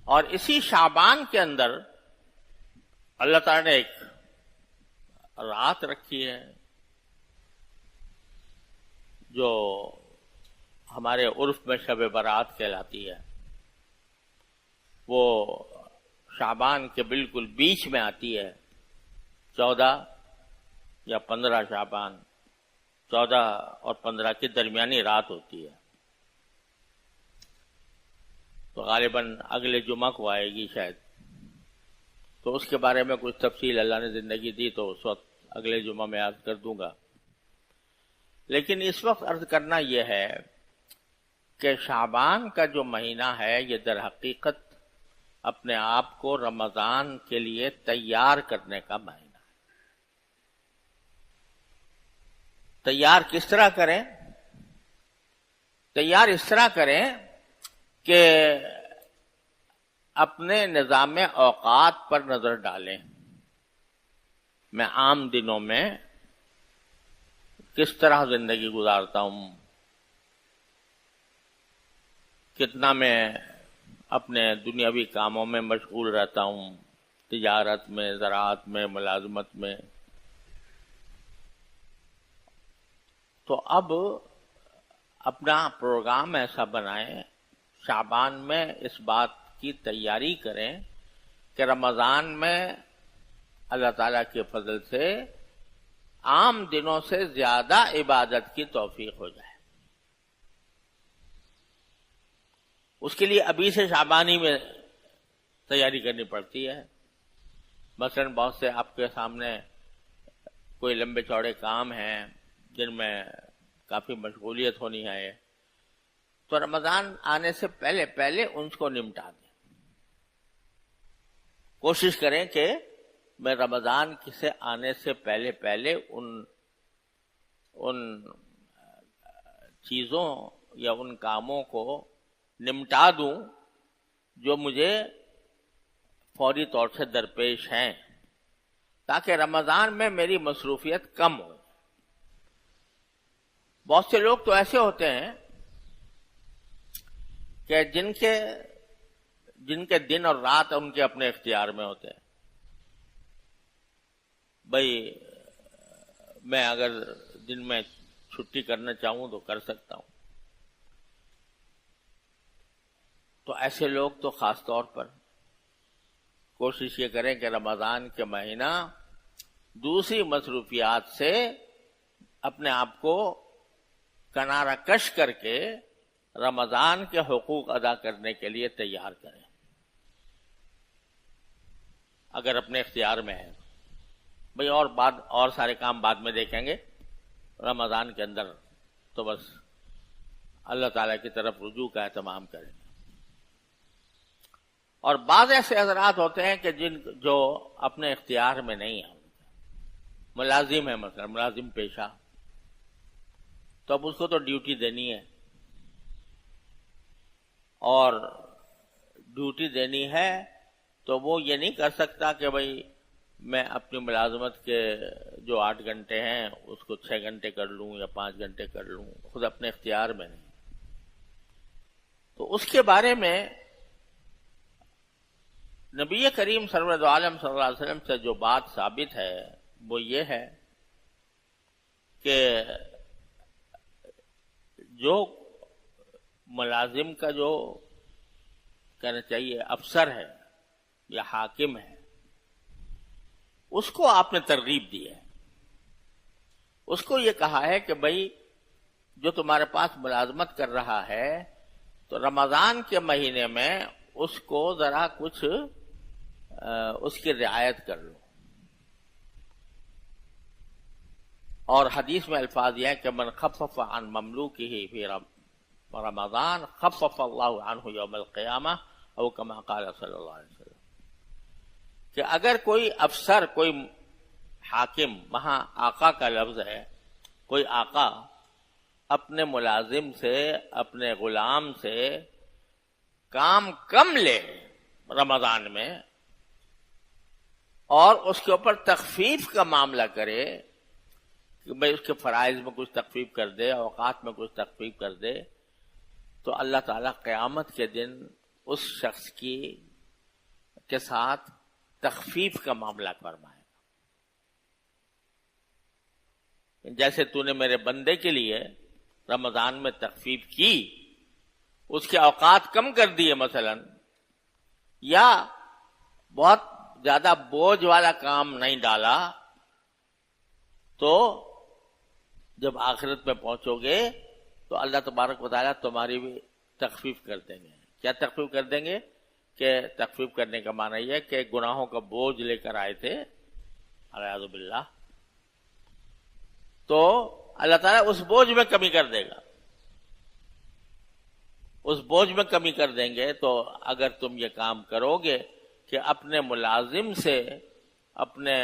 اور اسی شعبان کے اندر اللہ تعالیٰ نے ایک رات رکھی ہے جو ہمارے عرف میں شب برات کہلاتی ہے. وہ شعبان کے بالکل بیچ میں آتی ہے، 14 یا 15 شعبان، 14 اور 15 کی درمیانی رات ہوتی ہے. تو غالباً اگلے جمعہ کو آئے گی شاید، تو اس کے بارے میں کچھ تفصیل اللہ نے زندگی دی تو اس وقت اگلے جمعہ میں عرض کر دوں گا. لیکن اس وقت عرض کرنا یہ ہے کہ شعبان کا جو مہینہ ہے یہ در حقیقت اپنے آپ کو رمضان کے لیے تیار کرنے کا مہینہ ہے. تیار کس طرح کریں؟ تیار اس طرح کریں کہ اپنے نظام اوقات پر نظر ڈالیں. میں عام دنوں میں کس طرح زندگی گزارتا ہوں، کتنا میں اپنے دنیاوی کاموں میں مشغول رہتا ہوں، تجارت میں، زراعت میں، ملازمت میں. تو اب اپنا پروگرام ایسا بنائیں، شعبان میں اس بات کی تیاری کریں کہ رمضان میں اللہ تعالیٰ کے فضل سے عام دنوں سے زیادہ عبادت کی توفیق ہو جائے. اس کے لیے ابھی سے شعبانی میں تیاری کرنی پڑتی ہے. مثلا بہت سے آپ کے سامنے کوئی لمبے چوڑے کام ہیں جن میں کافی مشغولیت ہونی ہے، تو رمضان آنے سے پہلے پہلے ان کو نمٹا دیں. کوشش کریں کہ میں رمضان سے آنے سے پہلے پہلے ان چیزوں یا ان کاموں کو نمٹا دوں جو مجھے فوری طور سے درپیش ہیں، تاکہ رمضان میں میری مصروفیت کم ہو. بہت سے لوگ تو ایسے ہوتے ہیں کہ جن کے دن اور رات ان کے اپنے اختیار میں ہوتے ہیں. بھئی میں اگر دن میں چھٹی کرنا چاہوں تو کر سکتا ہوں. تو ایسے لوگ تو خاص طور پر کوشش یہ کریں کہ رمضان کے مہینہ دوسری مصروفیات سے اپنے آپ کو کنارہ کش کر کے رمضان کے حقوق ادا کرنے کے لیے تیار کریں، اگر اپنے اختیار میں ہے. بھئی اور سارے کام بعد میں دیکھیں گے، رمضان کے اندر تو بس اللہ تعالیٰ کی طرف رجوع کا اہتمام کریں. اور بعض ایسے حضرات ہوتے ہیں کہ جو اپنے اختیار میں نہیں ہیں، ملازم ہے، مثلا ملازم پیشہ، تو اب اس کو تو ڈیوٹی دینی ہے، اور ڈیوٹی دینی ہے تو وہ یہ نہیں کر سکتا کہ بھئی میں اپنی ملازمت کے جو 8 گھنٹے ہیں اس کو 6 گھنٹے کر لوں یا 5 گھنٹے کر لوں، خود اپنے اختیار میں نہیں. تو اس کے بارے میں نبی کریم سرور عالم صلی اللہ علیہ وسلم سے جو بات ثابت ہے وہ یہ ہے کہ جو ملازم کا جو کہنا چاہیے افسر ہے یا حاکم ہے، اس کو آپ نے ترغیب دی ہے. اس کو یہ کہا ہے کہ بھئی جو تمہارے پاس ملازمت کر رہا ہے تو رمضان کے مہینے میں اس کو ذرا کچھ اس کی رعایت کر لو. اور حدیث میں الفاظ یہ ہے کہ من خفف عن مملوکہ فی رمضان خفف اللہ عنہ یوم القیامہ او کما قال صلی اللہ علیہ وسلم، کہ اگر کوئی افسر، کوئی حاکم، وہاں آقا کا لفظ ہے، کوئی آقا اپنے ملازم سے، اپنے غلام سے کام کم لے رمضان میں اور اس کے اوپر تخفیف کا معاملہ کرے کہ بھئی اس کے فرائض میں کچھ تخفیف کر دے، اوقات میں کچھ تخفیف کر دے، تو اللہ تعالیٰ قیامت کے دن اس شخص کی کے ساتھ تخفیف کا معاملہ فرمائے گا. جیسے تو نے میرے بندے کے لیے رمضان میں تخفیف کی، اس کے اوقات کم کر دیے مثلا، یا بہت زیادہ بوجھ والا کام نہیں ڈالا، تو جب آخرت میں پہنچو گے تو اللہ تبارک و تعالیٰ تمہاری بھی تخفیف کر دیں گے. کیا تخفیف کر دیں گے؟ کہ تخفیف کرنے کا معنی یہ ہے کہ گناہوں کا بوجھ لے کر آئے تھے اعوذ باللہ، تو اللہ تعالیٰ اس بوجھ میں کمی کر دے گا. اس بوجھ میں کمی کر دیں گے. تو اگر تم یہ کام کرو گے کہ اپنے ملازم سے، اپنے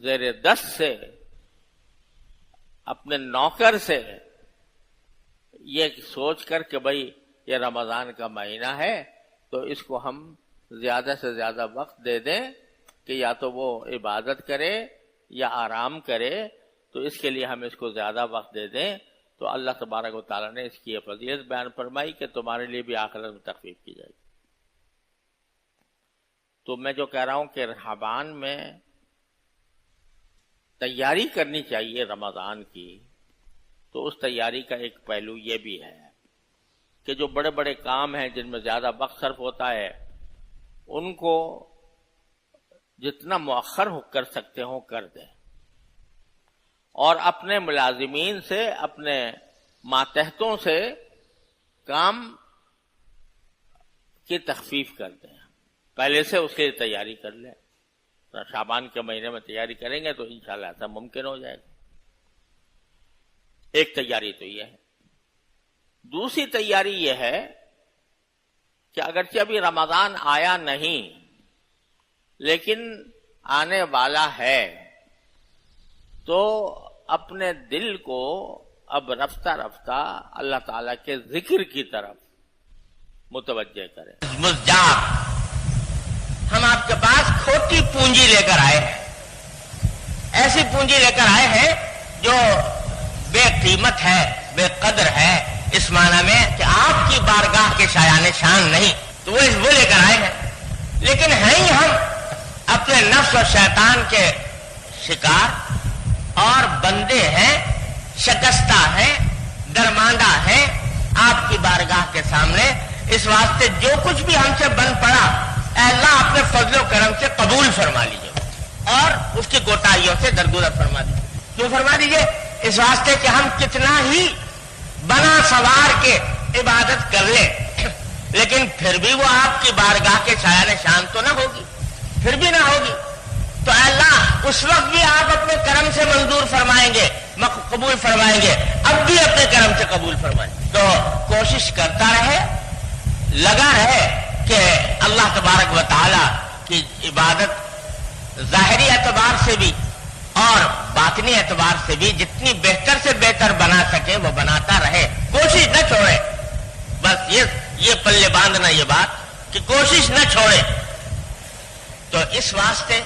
زیر دست سے، اپنے نوکر سے یہ سوچ کر کہ بھئی یہ رمضان کا مہینہ ہے تو اس کو ہم زیادہ سے زیادہ وقت دے دیں کہ یا تو وہ عبادت کرے یا آرام کرے، تو اس کے لیے ہم اس کو زیادہ وقت دے دیں، تو اللہ تبارک و تعالیٰ نے اس کی یہ فضیلت بیان فرمائی کہ تمہارے لیے بھی آخرت میں تخفیف کی جائے گی. تو میں جو کہہ رہا ہوں کہ شعبان میں تیاری کرنی چاہیے رمضان کی، تو اس تیاری کا ایک پہلو یہ بھی ہے کہ جو بڑے بڑے کام ہیں جن میں زیادہ وقت صرف ہوتا ہے، ان کو جتنا مؤخر کر سکتے ہوں کر دیں، اور اپنے ملازمین سے، اپنے ماتحتوں سے کام کی تخفیف کر دیں، پہلے سے اس کی تیاری کر لیں. شعبان کے مہینے میں تیاری کریں گے تو انشاءاللہ ایسا ممکن ہو جائے گا. ایک تیاری تو یہ ہے. دوسری تیاری یہ ہے کہ اگرچہ ابھی رمضان آیا نہیں لیکن آنے والا ہے، تو اپنے دل کو اب رفتہ رفتہ اللہ تعالی کے ذکر کی طرف متوجہ کریں. ہم آپ کے پاس کھوٹی پونجی لے کر آئے ہیں، ایسی پونجی لے کر آئے ہیں جو بے قیمت ہے، بے قدر ہے، اس معنی میں کہ آپ کی بارگاہ کے شایان شان نہیں، تو وہ لے کر آئے ہیں. لیکن ہیں ہی ہم اپنے نفس اور شیطان کے شکار اور بندے ہیں، شکستہ ہیں، درماندہ ہیں آپ کی بارگاہ کے سامنے. اس واسطے جو کچھ بھی ہم سے بن پڑا، اے اللہ اپنے فضل و کرم سے قبول فرما لیجیے اور اس کی کوتاہیوں سے درگزر فرما دیجیے. کیوں فرما دیجیے؟ اس واسطے کہ ہم کتنا ہی بنا سوار کے عبادت کر لیں لیکن پھر بھی وہ آپ کی بارگاہ کے شایان شان تو نہ ہوگی، پھر بھی نہ ہوگی. تو اے اللہ اس وقت بھی آپ اپنے کرم سے منظور فرمائیں گے، قبول فرمائیں گے، اب بھی اپنے کرم سے قبول فرمائیں گے. تو کوشش کرتا رہے، لگا رہے کہ اللہ تبارک و تعالی کی عبادت ظاہری اعتبار سے بھی اور باطنی اعتبار سے بھی جتنی بہتر سے بہتر بنا سکے وہ بناتا رہے، کوشش نہ چھوڑے. بس یہ پلے باندھنا یہ بات کہ کوشش نہ چھوڑے. تو اس واسطے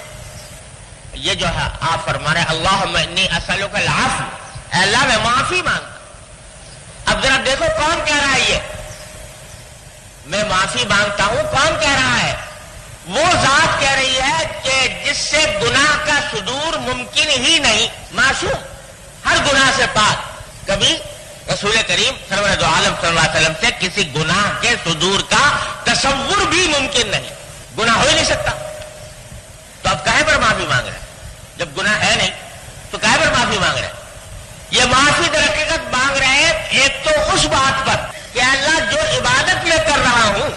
یہ جو ہے آپ فرما رہے اللہم انی اسألک العفو، اے اللہ میں معافی مانگتا. اب ذرا دیکھو کون کہہ رہا ہے یہ میں معافی مانگتا ہوں؟ کون کہہ رہا ہے؟ وہ ذات کہہ رہی ہے کہ جس سے گناہ کا صدور ممکن ہی نہیں، معصوم، ہر گناہ سے پاک. کبھی رسول کریم سرور دو عالم صلی اللہ علیہ وسلم سے کسی گناہ کے صدور کا تصور بھی ممکن نہیں، گناہ ہو ہی نہیں سکتا. تو اب کہے پر معافی مانگ رہے ہیں؟ جب گناہ ہے نہیں تو کہے پر معافی مانگ رہے ہیں؟ یہ معافی در حقیقت مانگ رہے ہیں ایک تو اس بات پر کہ اللہ جو عبادت میں کر رہا ہوں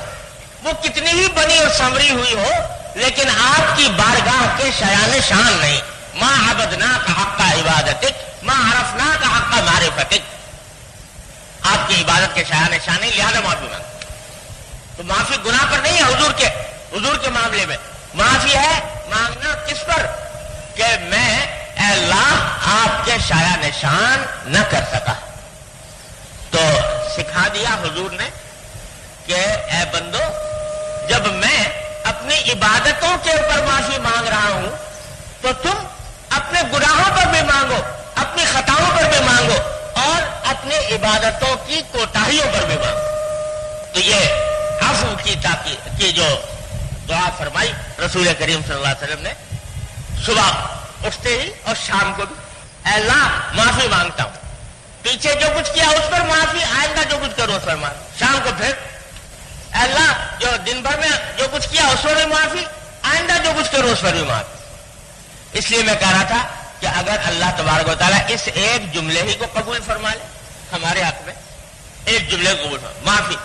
وہ کتنی ہی بنی اور سنوری ہوئی ہو لیکن آپ کی بارگاہ کے شایان شان نہیں. ما عبدناک حق عبادتک ما عرفناک حق معرفتک، آپ کی عبادت کے شایان شان نہیں، لہذا معافی مانگ. تو معافی گناہ پر نہیں ہے، حضور کے معاملے میں معافی ہے مانگنا کس پر؟ کہ میں اے اللہ آپ کے شایان شان نہ کر سکا. تو سکھا دیا حضور نے کہ اے بندو، جب میں اپنی عبادتوں کے اوپر معافی مانگ رہا ہوں تو تم اپنے گناہوں پر بھی مانگو، اپنی خطاؤں پر بھی مانگو اور اپنی عبادتوں کی کوتاہیوں پر بھی مانگو. تو یہ عفو کی جو دعا فرمائی رسول کریم صلی اللہ علیہ وسلم نے صبح اٹھتے ہی اور شام کو بھی، اے اللہ معافی مانگتا ہوں، پیچھے جو کچھ کیا اس پر معافی، آئندہ جو کچھ کروں اس پر معافی، شام کو پھر اے اللہ جو دن بھر میں جو کچھ کیا اس پر بھی معافی، آئندہ جو کچھ کروں اس پر بھی معافی۔ اس لیے میں کہہ رہا تھا کہ اگر اللہ تبارک و تعالیٰ اس ایک جملے ہی کو قبول فرما لے ہمارے حق میں، ایک جملے کو قبول فرما،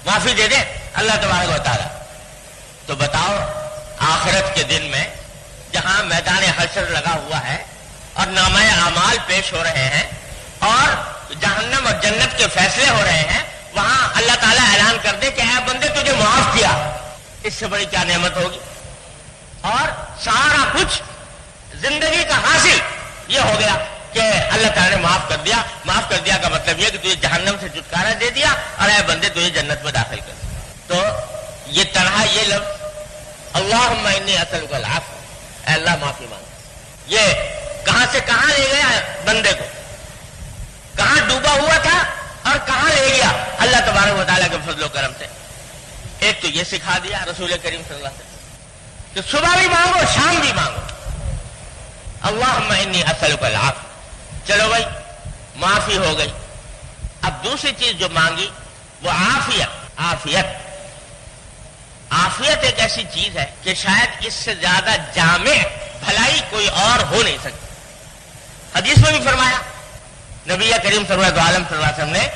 معافی دے دے اللہ تبارک و تعالیٰ، تو بتاؤ آخرت کے دن میں جہاں میدان حشر لگا ہوا ہے اور نامہ اعمال پیش ہو رہے ہیں اور جہنم اور جنت کے فیصلے ہو رہے ہیں، وہاں اللہ تعالیٰ اعلان کر دے کہ اے بندے تجھے معاف کیا، اس سے بڑی کیا نعمت ہوگی؟ اور سارا کچھ زندگی کا حاصل یہ ہو گیا کہ اللہ تعالیٰ نے معاف کر دیا۔ معاف کر دیا کا مطلب یہ کہ تجھے جہنم سے چھٹکارا دے دیا اور اے بندے تجھے جنت میں داخل کر دیا۔ تو یہ تنہا یہ لفظ اللہم انی اسألک العفو، اے اللہ معافی مانگ، یہ کہاں سے کہاں لے گیا بندے کو، کہاں ڈوبا ہوا تھا اور کہاں لے گیا اللہ تبارک و تعالیٰ کے فضل و کرم سے۔ ایک تو یہ سکھا دیا رسول کریم صلی اللہ علیہ وسلم کہ صبح بھی مانگو شام بھی مانگو اللہم انی اسألک العفو۔ چلو بھائی معافی ہو گئی، اب دوسری چیز جو مانگی وہ عافیت۔ عافیت ایک ایسی چیز ہے کہ شاید اس سے زیادہ جامع بھلائی کوئی اور ہو نہیں سکتی۔ حدیث میں بھی فرمایا، نبی کریم صلی اللہ علیہ وسلم نے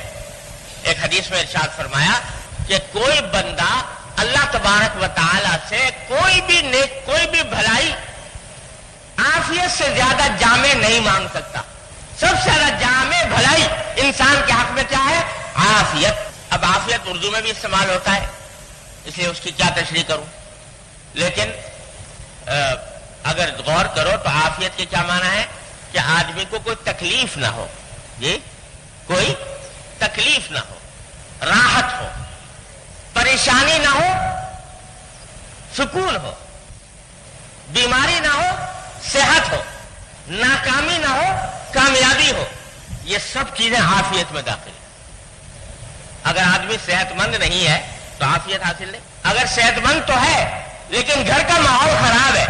ایک حدیث میں ارشاد فرمایا کہ کوئی بندہ اللہ تبارک و تعالی سے کوئی بھی بھلائی عافیت سے زیادہ جامع نہیں مانگ سکتا۔ سب سے زیادہ جامع بھلائی انسان کے حق میں کیا ہے؟ عافیت۔ اب عافیت اردو میں بھی استعمال ہوتا ہے، اس لیے اس کی کیا تشریح کروں، لیکن اگر غور کرو تو عافیت کے کیا معنی ہے کہ آدمی کو کوئی تکلیف نہ ہو، کوئی تکلیف نہ ہو، راحت ہو، پریشانی نہ ہو، سکون ہو، بیماری نہ ہو، صحت ہو، ناکامی نہ ہو، کامیابی ہو، یہ سب چیزیں عافیت میں داخل ہیں۔ اگر آدمی صحت مند نہیں ہے تو عافیت حاصل نہیں، اگر صحت مند تو ہے لیکن گھر کا ماحول خراب ہے،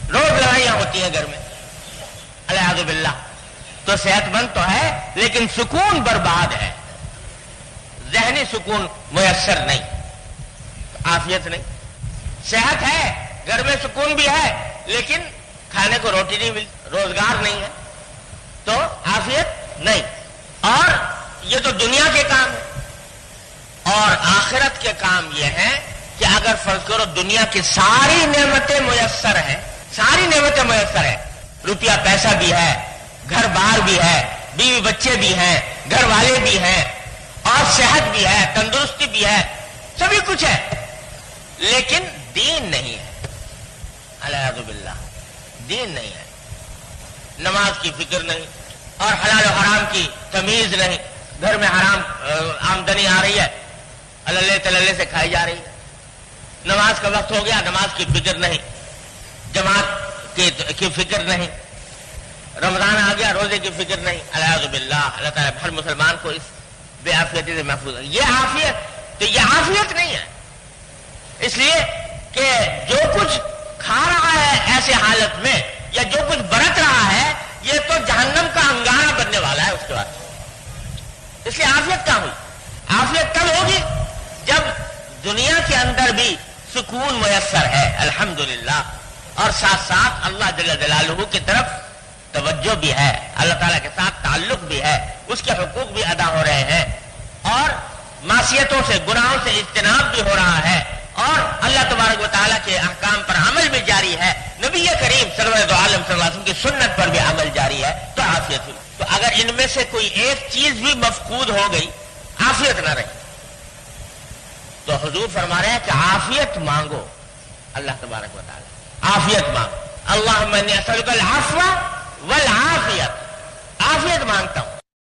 روز لڑائیاں ہوتی ہیں گھر میں العیاذ باللہ، تو صحت مند تو ہے لیکن سکون برباد ہے، ذہنی سکون میسر نہیں، عافیت نہیں۔ صحت ہے، گھر میں سکون بھی ہے لیکن کھانے کو روٹی نہیں ملتی، روزگار نہیں ہے، تو عافیت نہیں۔ اور یہ تو دنیا کے کام ہے، اور آخرت کے کام یہ ہے کہ اگر فرض کرو دنیا کی ساری نعمتیں میسر ہیں، ساری نعمتیں میسر ہیں، روپیہ پیسہ بھی ہے، گھر بار بھی ہے، بیوی بچے بھی ہیں، گھر والے بھی ہیں، اور صحت بھی ہے، تندرستی بھی ہے، سبھی کچھ ہے، لیکن دین نہیں ہے، العیاذ باللہ، دین نہیں ہے، نماز کی فکر نہیں اور حلال و حرام کی تمیز نہیں، گھر میں حرام آمدنی آ رہی ہے، اللہ تللے سے کھائی جا رہی ہے، نماز کا وقت ہو گیا، نماز کی فکر نہیں، جماعت کی فکر نہیں، رمضان آ گیا، روزے کی فکر نہیں، العیاذ باللہ، اللہ تعالیٰ ہر مسلمان کو اس بے عافیتی سے محفوظ ہے۔ یہ عافیت تو یہ عافیت نہیں ہے، اس لیے کہ جو کچھ کھا رہا ہے ایسے حالت میں یا جو کچھ برت رہا ہے یہ تو جہنم کا انگارہ بننے والا ہے اس کے بعد، اس لیے عافیت کہاں ہوئی؟ عافیت تب ہوگی جب دنیا کے اندر بھی سکون میسر ہے الحمدللہ، اور ساتھ ساتھ اللہ جل جلالہ کی طرف توجہ بھی ہے، اللہ تعالیٰ کے ساتھ تعلق بھی ہے، اس کے حقوق بھی ادا ہو رہے ہیں، اور معصیتوں سے گناہوں سے اجتناب بھی ہو رہا ہے، اور اللہ تبارک و تعالیٰ کے احکام پر عمل بھی جاری ہے، نبی کریم صلی اللہ علیہ وسلم کی سنت پر بھی عمل جاری ہے، تو عافیت ہوئی۔ تو اگر ان میں سے کوئی ایک چیز بھی مفقود ہو گئی، عافیت نہ رہی، تو حضور فرما رہے ہیں کہ عافیت مانگو اللہ تبارک و تعالیٰ، عافیت مانگو، اللہم انی اسألک العفو والعافیت، عافیت مانگتا ہوں،